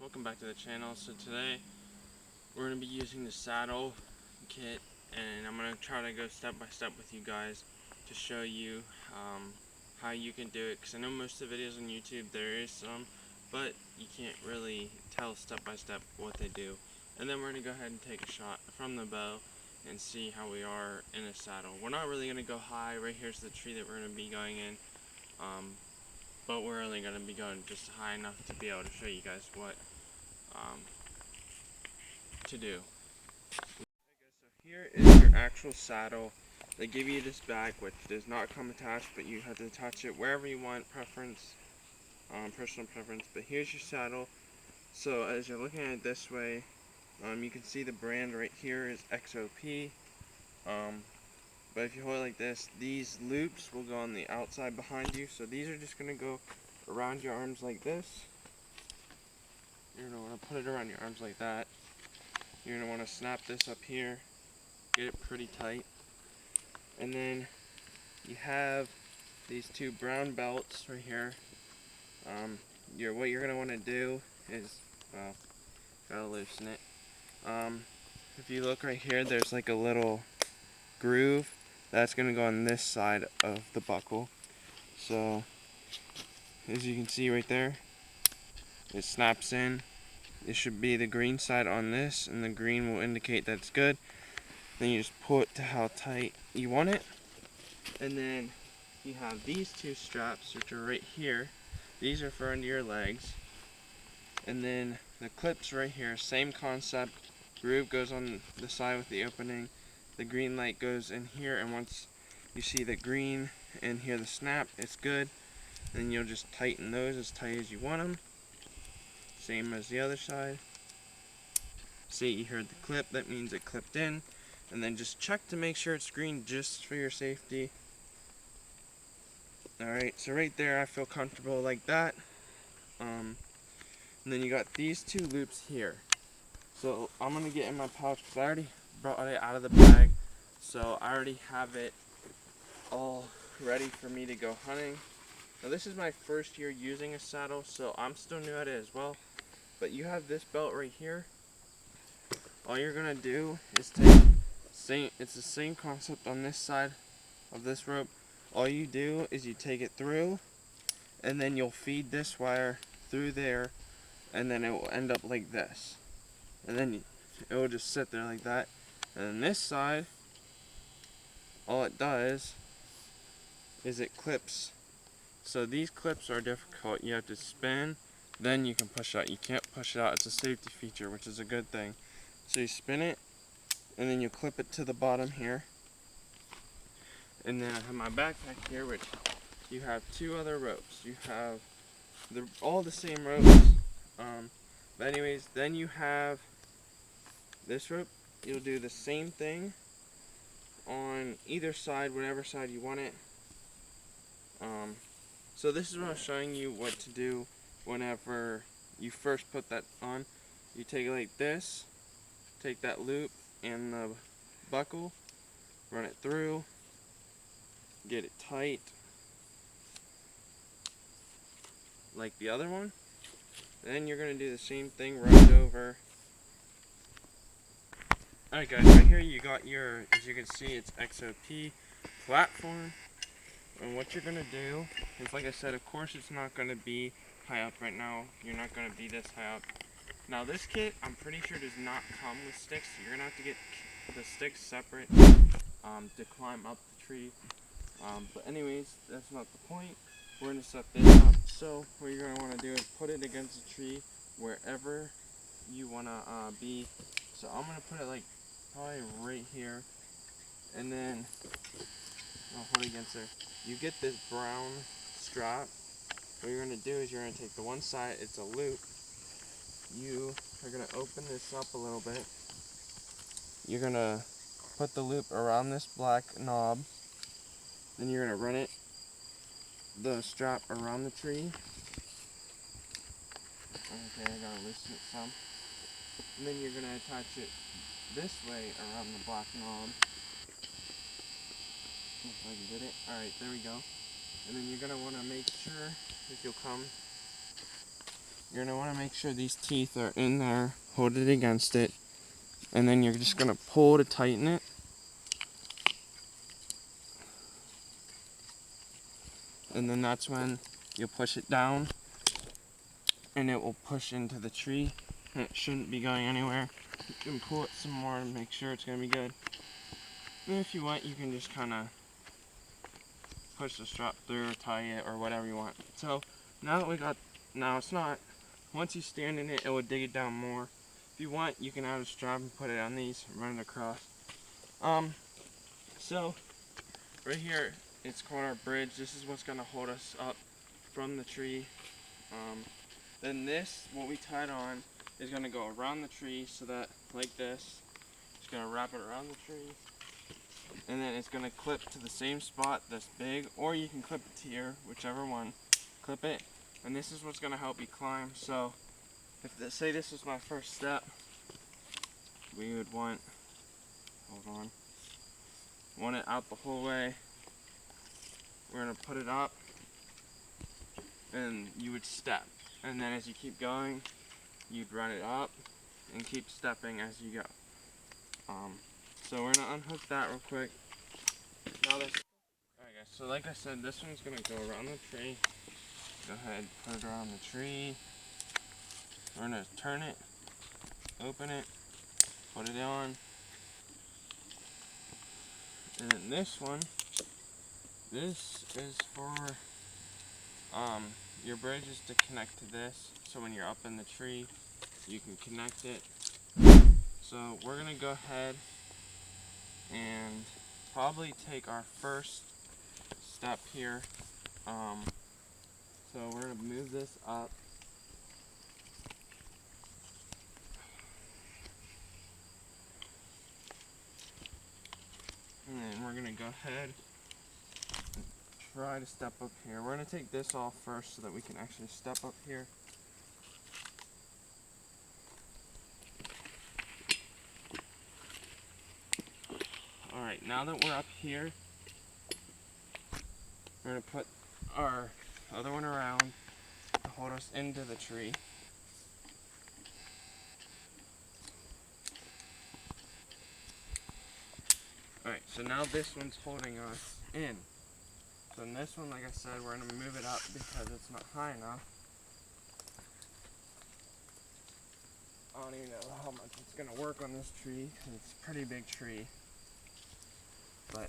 welcome back to the channel. So today we're going to be using the saddle kit, and I'm going to try to go step by step with you guys to show you how you can do it, because I know most of the videos on YouTube there is some, but you can't really tell step by step what they do. And then we're going to go ahead and take a shot from the bow and see how we are in a saddle. We're not really going to go high. Right here's the tree that we're going to be going in. But we're only going to be going just high enough to be able to show you guys what to do. Okay, so here is your actual saddle. They give you this bag, which does not come attached, but you have to attach it wherever you want, personal preference. But here's your saddle. So as you're looking at it this way, you can see the brand right here is XOP. But if you hold it like this, these loops will go on the outside behind you. So these are just going to go around your arms like this. You're going to want to put it around your arms like that. You're going to want to snap this up here, get it pretty tight. And then you have these two brown belts right here. What you're going to want to do is, well, gotta loosen it. If you look right here, there's like a little groove that's going to go on this side of the buckle. So as you can see right there, it snaps in. It should be the green side on this, and the green will indicate that it's good. Then you just pull it to how tight you want it. And then you have these two straps, which are right here. These are for under your legs. And then the clips right here, same concept. Groove goes on the side with the opening. The green light goes in here, and once you see the green and hear the snap, it's good. Then you'll just tighten those as tight as you want them. Same as the other side. See, you heard the clip, that means it clipped in. And then just check to make sure it's green just for your safety. Alright, so right there I feel comfortable like that. And then you got these two loops here. So I'm going to get in my pouch because I already brought it out of the bag. So I already have it all ready for me to go hunting. Now this is my first year using a saddle, so I'm still new at it as well. But you have this belt right here. All you're going to do is it's the same concept on this side of this rope. All you do is you take it through, and then you'll feed this wire through there, and then it will end up like this. And then it will just sit there like that. And then this side, all it does is it clips. So these clips are difficult. You have to spin, then you can push out. You can't push it out. It's a safety feature, which is a good thing. So you spin it, and then you clip it to the bottom here. And then I have my backpack here, which you have two other ropes. You have all the same ropes. But anyways, then you have this rope. You'll do the same thing on either side, whatever side you want it. So this is what I'm showing you what to do whenever you first put that on. You take it like this, take that loop and the buckle, run it through, get it tight like the other one. Then you're going to do the same thing, run it over. Alright guys, right here you got your, as you can see, it's XOP platform. And what you're going to do is, like I said, of course it's not going to be high up right now. You're not going to be this high up. Now this kit, I'm pretty sure does not come with sticks. So you're going to have to get the sticks separate to climb up the tree. But anyways, that's not the point. We're going to set this up. So what you're going to want to do is put it against the tree wherever you want to be. So I'm going to put it like probably right here. And then I'll put it against there. You get this brown strap. What you're going to do is you're going to take the one side, it's a loop. You are going to open this up a little bit. You're going to put the loop around this black knob. Then you're going to run the strap around the tree. Okay, I got to loosen it some. And then you're going to attach it this way around the black knob. If I can get it. Alright, there we go. And then you're going to want to make sure, if you'll come you're gonna want to make sure these teeth are in there, hold it against it, and then you're just gonna pull to tighten it. And then that's when you'll push it down and it will push into the tree. It shouldn't be going anywhere. You can pull it some more to make sure it's gonna be good. And if you want, you can just kind of push the strap through or tie it or whatever you want. So now that we got, now it's not, once you stand in it, it will dig it down more. If you want, you can add a strap and put it on these and run it across. So right here, it's called our bridge. This is what's gonna hold us up from the tree. Then this, what we tied on, is gonna go around the tree so that, like this, it's gonna wrap it around the tree. And then it's gonna clip to the same spot that's big, or you can clip it to here, whichever one. Clip it, and this is what's gonna help you climb. So, if say this was my first step, we would want, want it out the whole way. We're gonna put it up, and you would step. And then as you keep going, you'd run it up and keep stepping as you go. So we're gonna unhook that real quick. Now this, alright guys, so like I said, this one's gonna go around the tree. Go ahead, put it around the tree. We're gonna turn it, open it, put it on. And then this one, this is for your bridge is to connect to this. So when you're up in the tree, you can connect it. So we're gonna go ahead and probably take our first step here. So we're gonna move this up. And then we're gonna go ahead and try to step up here. We're gonna take this off first so that we can actually step up here. Alright, now that we're up here, we're gonna put our other one around to hold us into the tree. Alright, so now this one's holding us in. So in this one, like I said, we're gonna move it up because it's not high enough. I don't even know how much it's gonna work on this tree, because it's a pretty big tree. But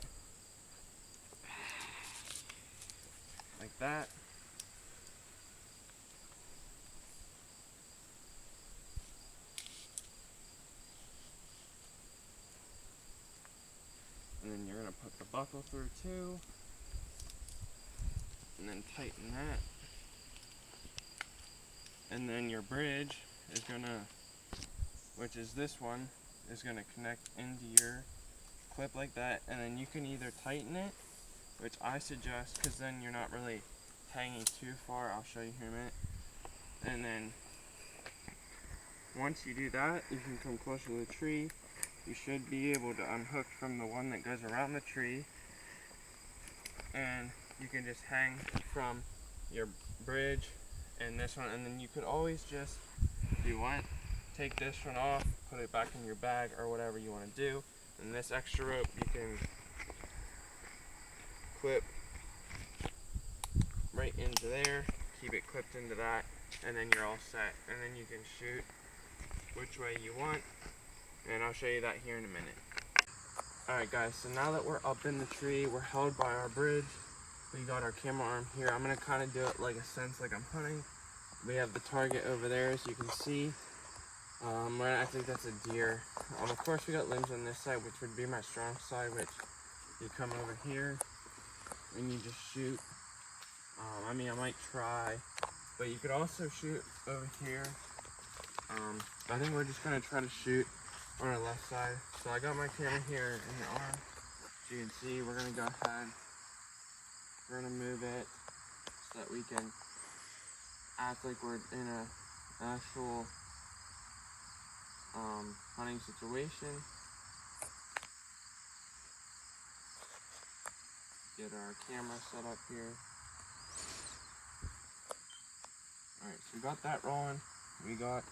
like that. And then you're gonna put the buckle through too. And then tighten that. And then your bridge is gonna, which is this one, is gonna connect into your clip like that. And then you can either tighten it, which I suggest, because then you're not really hanging too far. I'll show you here in a minute. And then once you do that, you can come closer to the tree. You should be able to unhook from the one that goes around the tree, and you can just hang from your bridge and this one. And then you could always just, if you want, take this one off, put it back in your bag or whatever you want to do. And this extra rope you can clip right into there, keep it clipped into that, and then you're all set. And then you can shoot which way you want, and I'll show you that here in a minute. Alright guys, so now that we're up in the tree, we're held by our bridge. We got our camera arm here. I'm going to kind of do it like a sense like I'm hunting. We have the target over there, as you can see. I think that's a deer. Of course we got limbs on this side, which would be my strong side, which you come over here and you just shoot. I mean, I might try, but you could also shoot over here. I think we're just going to try to shoot on our left side. So I got my camera here in the arm. As you can see, we're going to go ahead. We're going to move it so that we can act like we're in an actual hunting situation. Get our camera set up here. Alright, so we got that rolling. We got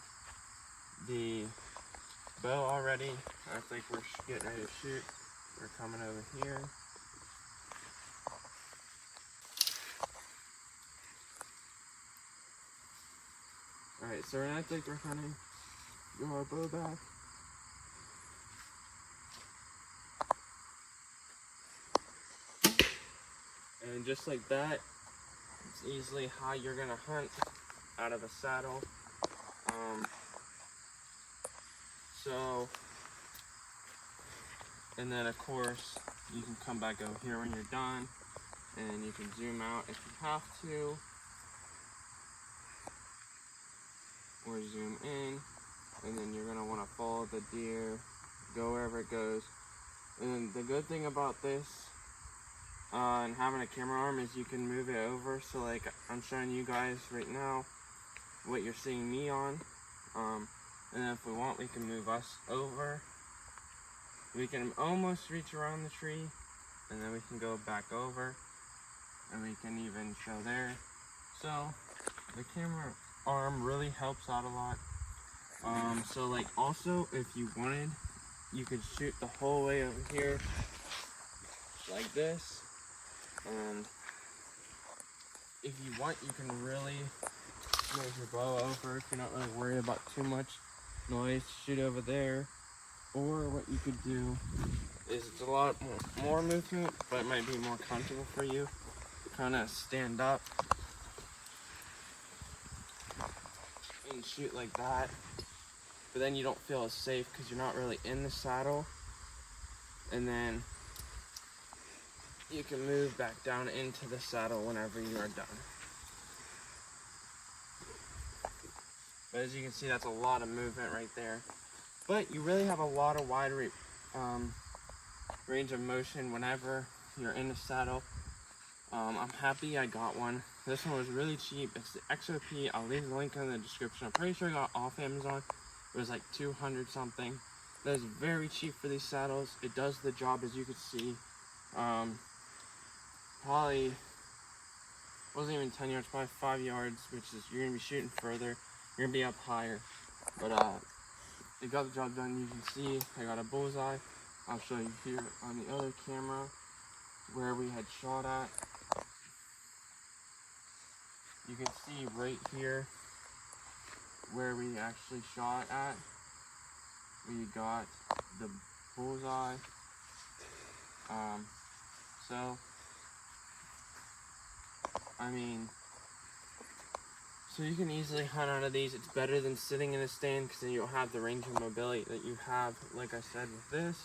the bow already. I think we're getting ready to shoot. We're coming over here. Alright, so right now I think we're hunting. Throw our bow back. And just like that, it's easily how you're gonna hunt out of a saddle. And then of course, you can come back over here when you're done, and you can zoom out if you have to, or zoom in, and then you're gonna wanna follow the deer, go wherever it goes. And the good thing about this, and having a camera arm, is you can move it over. So like I'm showing you guys right now what you're seeing me on, and then if we want, we can move us over. We can almost reach around the tree, and then we can go back over, and we can even show there. So the camera arm really helps out a lot. So like also, if you wanted, you could shoot the whole way over here like this. And if you want, you can really move your bow over if you're not really worried about too much noise. Shoot over there. Or what you could do is, it's a lot more movement, but it might be more comfortable for you. Kind of stand up and shoot like that. But then you don't feel as safe because you're not really in the saddle. And then you can move back down into the saddle whenever you are done. But as you can see, that's a lot of movement right there. But you really have a lot of wide range of motion whenever you're in the saddle. I'm happy I got one. This one was really cheap. It's the XOP. I'll leave the link in the description. I'm pretty sure I got off Amazon. It was like 200 something. That is very cheap for these saddles. It does the job, as you can see. Probably wasn't even 10 yards, probably 5 yards, which is, you're gonna be shooting further. You're gonna be up higher. But it got the job done. You can see I got a bullseye. I'll show you here on the other camera where we had shot at. You can see right here where we actually shot at. We got the bullseye. So you can easily hunt out of these. It's better than sitting in a stand because then you don't have the range of mobility that you have, like I said, with this.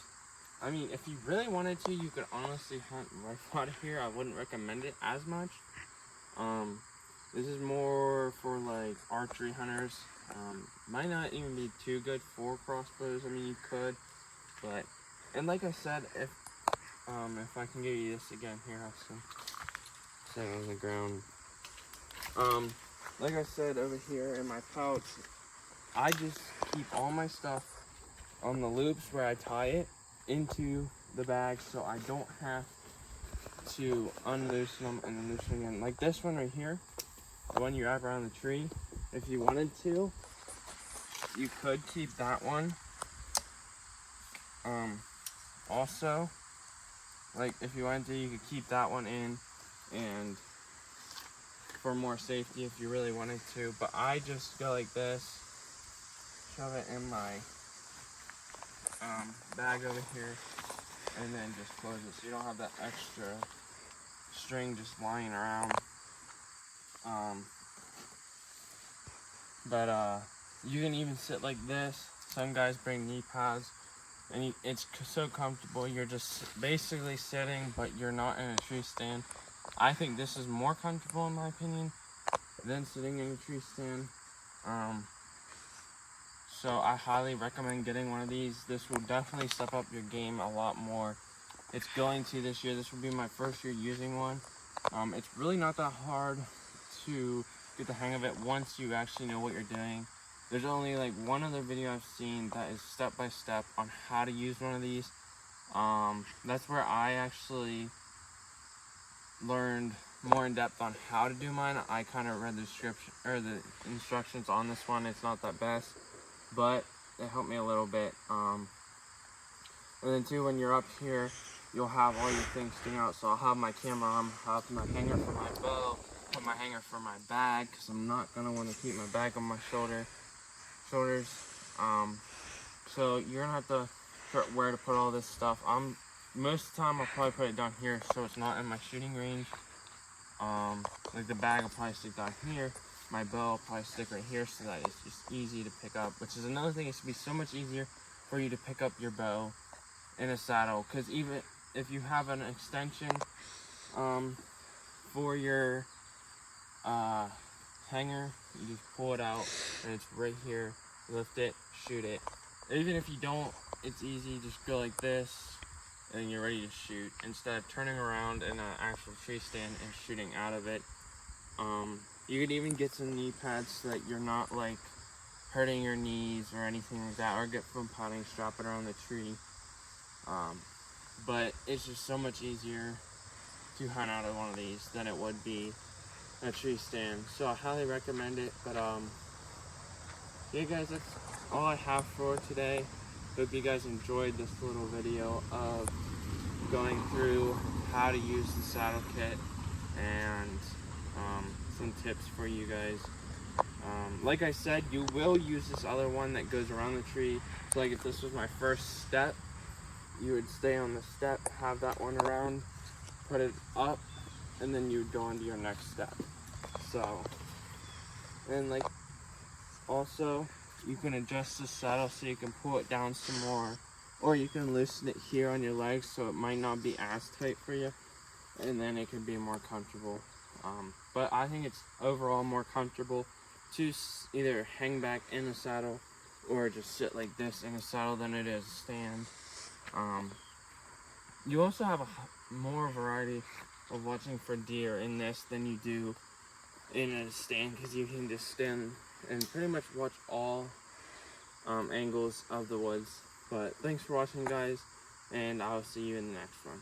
I mean, if you really wanted to, you could honestly hunt rifle out of here. I wouldn't recommend it as much. This is more for like archery hunters. Might not even be too good for crossbows. I mean, you could, but, and like I said, if I can give you this again here, I'll set it on the ground. Like I said, over here in my pouch, I just keep all my stuff on the loops where I tie it into the bag, so I don't have to unloosen them and then loosen again. Like this one right here, the one you wrap around the tree. If you wanted to, you could keep that one. Also, like if you wanted to, you could keep that one in, and for more safety if you really wanted to. But I just go like this, shove it in my bag over here, and then just close it so you don't have that extra string just lying around. You can even sit like this. Some guys bring knee pads, and it's so comfortable. You're just basically sitting, but you're not in a tree stand. I think this is more comfortable, in my opinion, than sitting in a tree stand. So I highly recommend getting one of these. This will definitely step up your game a lot more. It's going to this year. This will be my first year using one. It's really not that hard to get the hang of it once you actually know what you're doing. There's only like one other video I've seen that is step by step on how to use one of these. That's where I actually learned more in depth on how to do mine. I kind of read the description or the instructions on this one. It's not that best, but it helped me a little bit. And then too, when you're up here, you'll have all your things sticking out. So I'll have my camera arm, I'll have my hanger for my bow, put my hanger for my bag, because I'm not gonna want to keep my bag on my shoulders. So you're gonna have to figure out where to put all this stuff. Most of the time I'll probably put it down here so it's not in my shooting range. Like the bag will probably stick down here. My bow will probably stick right here so that it's just easy to pick up. Which is another thing, it should be so much easier for you to pick up your bow in a saddle. Because even if you have an extension for your hanger, you just pull it out and it's right here. Lift it, shoot it. Even if you don't, it's easy. Just go like this and you're ready to shoot instead of turning around in an actual tree stand and shooting out of it. You could even get some knee pads so that you're not like hurting your knees or anything like that, or get foam padding, strap it around the tree. But it's just so much easier to hunt out of one of these than it would be a tree stand. So I highly recommend it. But yeah guys, that's all I have for today. Hope you guys enjoyed this little video of going through how to use the saddle kit and some tips for you guys. Like I said, you will use this other one that goes around the tree. So like if this was my first step, you would stay on the step, have that one around, put it up, and then you would go on to your next step. So, and like also you can adjust the saddle so you can pull it down some more, or you can loosen it here on your legs so it might not be as tight for you, and then it can be more comfortable. But I think it's overall more comfortable to either hang back in a saddle or just sit like this in a saddle than it is stand. You also have more variety of watching for deer in this than you do in a stand, because you can just stand and pretty much watch all angles of the woods. But thanks for watching guys, and I'll see you in the next one.